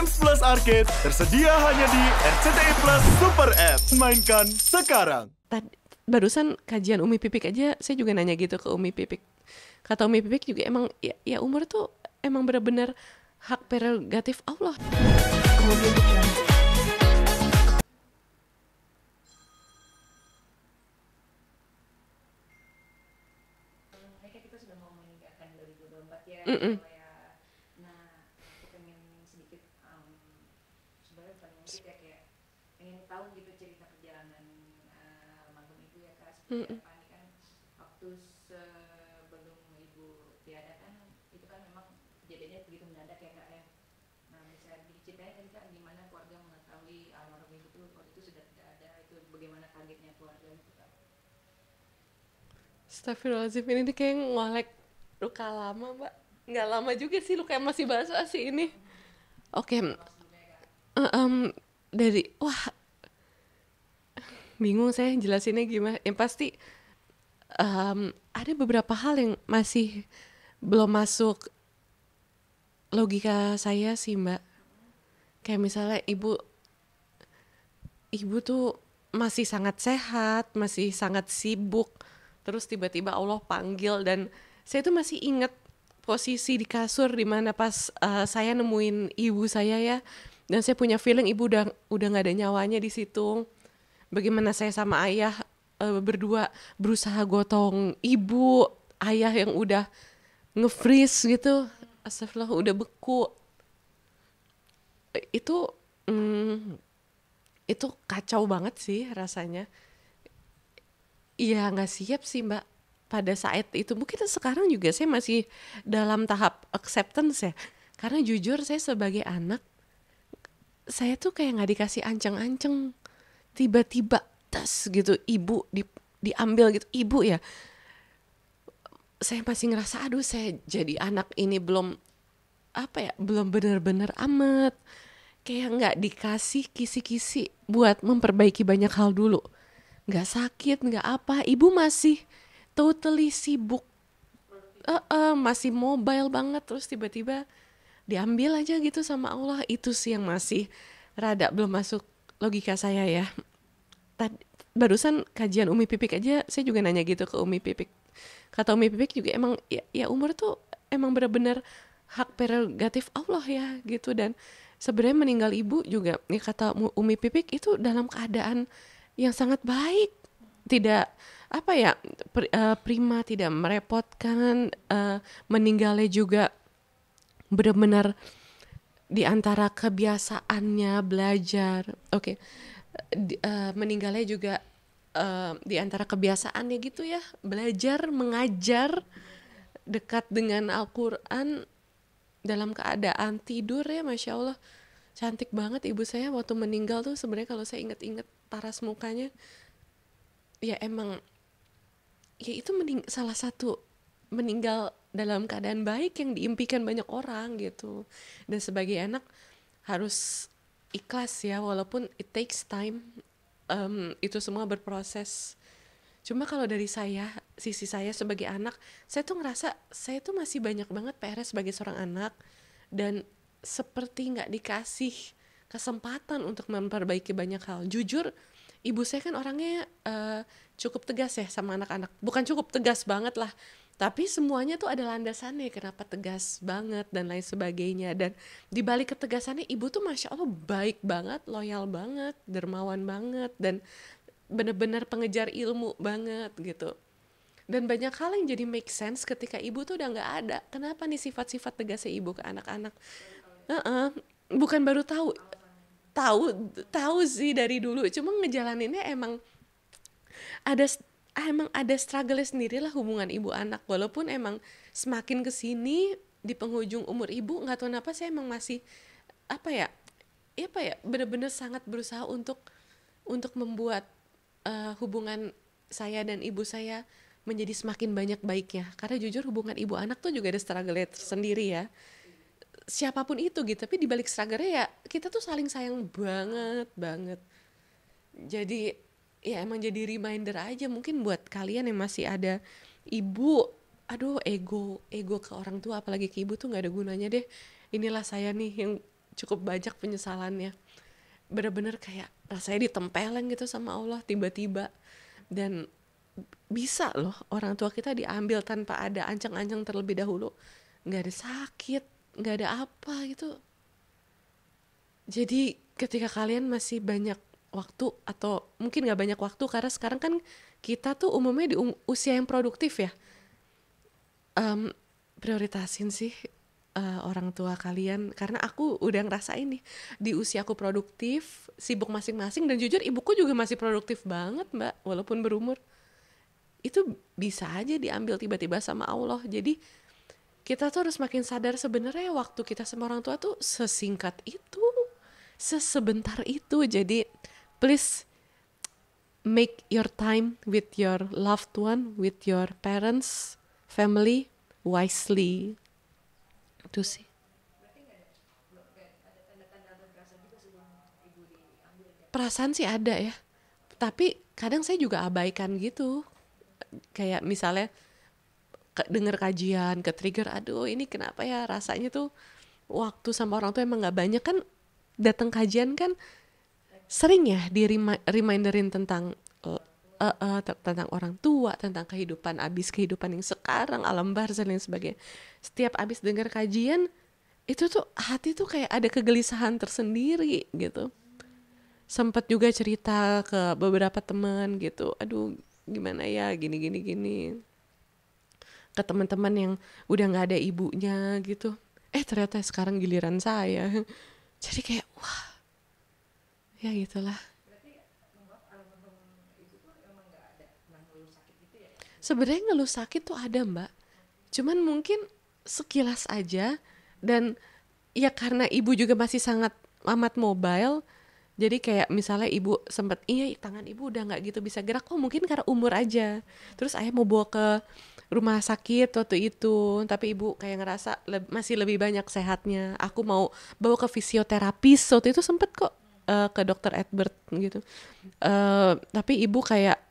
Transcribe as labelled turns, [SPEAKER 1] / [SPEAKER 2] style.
[SPEAKER 1] Games Plus Arcade tersedia hanya di RCTI Plus Super App. Mainkan sekarang.
[SPEAKER 2] Barusan kajian Umi Pipik aja, saya juga nanya gitu ke Umi Pipik. Kata Umi Pipik juga emang ya umur tuh emang benar-benar hak prerogatif Allah.
[SPEAKER 3] Kita sudah mau meninggalkan 2024 ya. Nah, aku pengen sedikit sebenarnya bukan mungkin ya, kayak pengen tahu gitu cerita perjalanan almarhum ibu ya Kak, seperti apa nih kan waktu sebelum ibu tiada kan, itu kan memang kejadiannya begitu mendadak ya Kak ya. Nah, bisa diceritain kan Kak gimana keluarga mengetahui almarhum ibu tuh waktu itu sudah tidak ada, itu bagaimana kagetnya keluarga itu Kak?
[SPEAKER 2] Astagfirullahaladzim, ini kayak ngolek luka lama, Mbak. Nggak lama juga sih, luka yang masih basa-basi ini. Oke, wah, bingung saya jelasinnya gimana. Yang pasti ada beberapa hal yang masih belum masuk logika saya sih, Mbak. Kayak misalnya ibu tuh masih sangat sehat, masih sangat sibuk. Terus tiba-tiba Allah panggil, dan saya tuh masih ingat posisi di kasur di mana pas saya nemuin ibu saya ya, dan saya punya feeling ibu udah nggak ada nyawanya di situ. Bagaimana saya sama ayah berdua berusaha gotong ibu, ayah yang udah nge-freeze gitu, astagfirullah, udah beku. Itu kacau banget sih rasanya. Iya, nggak siap sih Mbak pada saat itu. Mungkin sekarang juga saya masih dalam tahap acceptance ya. Karena jujur saya sebagai anak, saya tuh kayak nggak dikasih anceng-anceng. Tiba-tiba tas gitu ibu diambil gitu, ibu ya. Saya masih ngerasa aduh, saya jadi anak ini belum belum benar-benar amat. Kayak nggak dikasih kisi-kisi buat memperbaiki banyak hal dulu. Nggak sakit, nggak apa, ibu masih totally sibuk, masih mobile banget, terus tiba-tiba diambil aja gitu sama Allah. Itu sih yang masih rada belum masuk logika saya ya. Barusan kajian Umi Pipik aja, saya juga nanya gitu ke Umi Pipik. Kata Umi Pipik juga emang ya umur tuh emang benar-benar hak prerogatif Allah ya gitu. Dan sebenarnya meninggal ibu juga, ya kata Umi Pipik, itu dalam keadaan yang sangat baik, tidak prima, tidak merepotkan, meninggalnya juga benar-benar di antara kebiasaannya belajar. Meninggalnya juga di antara kebiasaannya gitu ya, belajar, mengajar, dekat dengan Al-Quran, dalam keadaan tidur ya, Masya Allah. Cantik banget ibu saya waktu meninggal tuh. Sebenarnya kalau saya inget-inget paras mukanya, ya emang ya itu salah satu meninggal dalam keadaan baik yang diimpikan banyak orang gitu. Dan sebagai anak harus ikhlas ya, walaupun it takes time. Itu semua berproses. Cuma kalau dari sisi saya sebagai anak, saya tuh ngerasa saya tuh masih banyak banget PR sebagai seorang anak, dan seperti nggak dikasih kesempatan untuk memperbaiki banyak hal. Jujur, ibu saya kan orangnya cukup tegas ya sama anak-anak. Bukan cukup tegas banget lah, tapi semuanya tuh ada landasannya kenapa tegas banget dan lain sebagainya. Dan di balik ketegasannya, ibu tuh Masya Allah baik banget, loyal banget, dermawan banget, dan bener-bener pengejar ilmu banget gitu. Dan banyak hal yang jadi make sense ketika ibu tuh udah nggak ada. Kenapa nih sifat-sifat tegasnya ibu ke anak-anak? Bukan baru tahu sih dari dulu. Cuma ngejalaninnya emang ada struggle sendiri lah hubungan ibu anak. Walaupun emang semakin kesini di penghujung umur ibu, nggak tahu kenapa saya emang masih benar-benar sangat berusaha untuk membuat hubungan saya dan ibu saya menjadi semakin banyak baiknya. Karena jujur hubungan ibu anak tuh juga ada struggle tersendiri ya. Siapapun itu gitu, tapi di balik struggle-nya ya kita tuh saling sayang banget. Jadi ya emang jadi reminder aja mungkin buat kalian yang masih ada ibu, aduh ego ke orang tua apalagi ke ibu tuh nggak ada gunanya deh. Inilah saya nih yang cukup banyak penyesalannya. Bener-bener kayak rasanya ditempeleng gitu sama Allah tiba-tiba. Dan bisa loh orang tua kita diambil tanpa ada ancang-ancang terlebih dahulu. Nggak ada sakit, nggak ada apa gitu. Jadi ketika kalian masih banyak waktu, atau mungkin nggak banyak waktu karena sekarang kan kita tuh umumnya di usia yang produktif ya. Prioritasin sih orang tua kalian, karena aku udah ngerasain nih di usia aku produktif, sibuk masing-masing, dan jujur ibuku juga masih produktif banget Mbak, walaupun berumur. Itu bisa aja diambil tiba-tiba sama Allah. Jadi kita tuh harus makin sadar sebenarnya waktu kita sama orang tua tuh sesingkat itu, sesebentar itu. Jadi please make your time with your loved one, with your parents, family wisely. Itu sih. Perasaan sih ada ya, tapi kadang saya juga abaikan gitu. Kayak misalnya denger kajian, ke trigger, aduh ini kenapa ya rasanya tuh waktu sama orang tua emang gak banyak. Kan datang kajian kan sering ya di reminderin tentang tentang orang tua, tentang kehidupan abis kehidupan yang sekarang, alam barzah dan sebagainya. Setiap abis dengar kajian itu tuh hati tuh kayak ada kegelisahan tersendiri gitu. Sempet juga cerita ke beberapa teman gitu, aduh gimana ya gini. Ke teman-teman yang udah nggak ada ibunya gitu. Ternyata sekarang giliran saya. Jadi kayak wah, ya gitulah. Sebenarnya ngeluh sakit tuh ada Mbak, cuman mungkin sekilas aja. Dan ya karena ibu juga masih sangat amat mobile, jadi kayak misalnya ibu sempet, tangan ibu udah nggak gitu bisa gerak, mungkin karena umur aja. Terus ayah mau bawa ke rumah sakit waktu itu, tapi ibu kayak ngerasa masih lebih banyak sehatnya. Aku mau bawa ke fisioterapis waktu itu sempet kok, ke dokter Edward gitu. Tapi ibu kayak